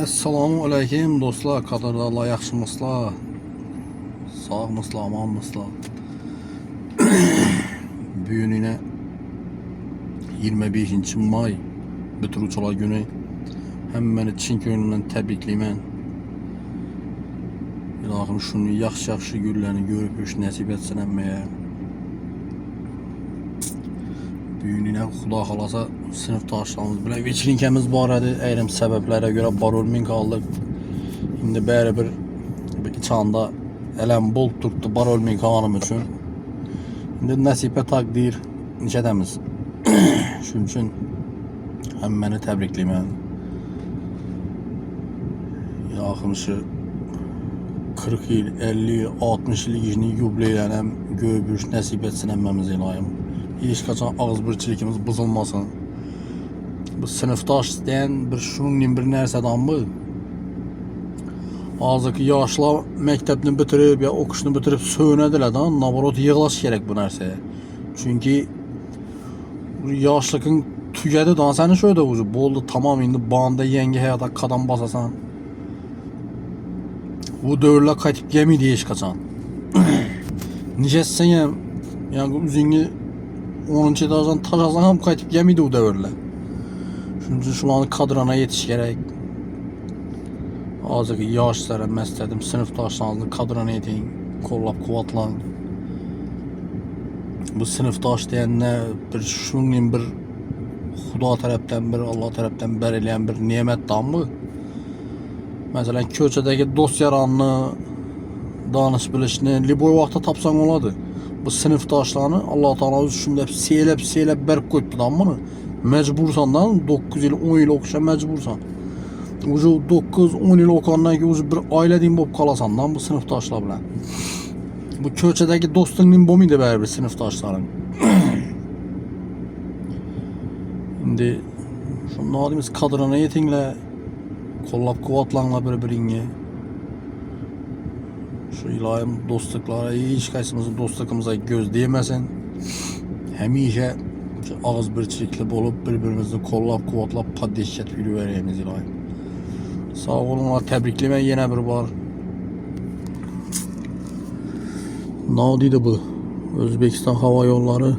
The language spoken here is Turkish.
Assalamu alaykum do'stlar, qadrdonlar, yaxshimisizlar? Sog'misizlar, omonmisizlar? Bugun yine 25-may bitiruvchilar günü. Hammani chin ko'nglimdan tabriklayman. Ilohim shuni yaxshi kunlarni ko'rib yurish nasib etsin hammaga. Bugun yine Xudo xolasa sinfdoshlarimiz bilan вечеринкamiz bor edi. Ayrim sabablarga ko'ra borolmay qoldik. Şimdi baribir bir içanda elem bol turttu borolmay qolganim uchun. Endi nasiba taqdir nechadamiz. Shuning uchun hammani tabriklayman. Yaqin şu 40 yil, 50 yil, 60 yil işini yubileylerini hem görüp nasip etsin hammamiz ilohim. Hiç qachon og'izbirchiligimiz buzilmasin. Bu sinfdosh degan bir shuningdek bir narsadanmi? Hozirgi yoshlar maktabni bitirib ya o'qishni bitirib so'nadilar-da, naborot yig'lash kerak bu narsaya. Chunki yoshliging tugadi-da, seni shu yerda o'zi bo'ldi, tamom, endi banda yangi hayotga qadam bosasan. Bu davrlar qaytib kelmaydi hech qachon. Nechasang ham, yani o'zingni 10-etajdan tashlasan ham qaytib kelmaydi u davrlar. Shuning uchun shularni qadrina yetish kerak. Hozirgi yoshlar maslahatim, sinfdoshlaringizni qadrini yeting, qo'llab-quvvatlang. Bu sinfdosh deganda bir shuningdek bir Xudo tarafdan, bir Alloh tarafdan berilgan bir ne'matdanmi? Masalan, ko'chadagi do'st yaronni, donish bilishni liboy vaqtda topsang bo'ladi. Bu sinfdoshlarni Alloh taolo o'zi shunday selab berib qo'yibdi-da buni. Mecbursan-dan 9 yil, 10 yil o'qishga mecbursan. Ucu 9-10 yil o'qigandan keyin o'zi bir oilading bo'lib qolasan-dan bu sinfdoshlar bilan. Bu ko'chadagi do'stingning bo'lmaydi baribir sinfdoshlaring. Endi shunday deymiz, qadrini yetinglar, qo'llab-quvvatlanglar bir-biringga. Shu ilohim do'stliklar hech qaysimiz do'stligimizga ko'z değmesin. Hamisha og'izbirchilikli bo'lib, bir-birimizni qo'llab-quvvatlab poddeşchatib yuraveramiz ilohim. Sağ olunlar, təbrikləmə yenə bir var. Ne deydi bu? Özbekistan Hava Yolları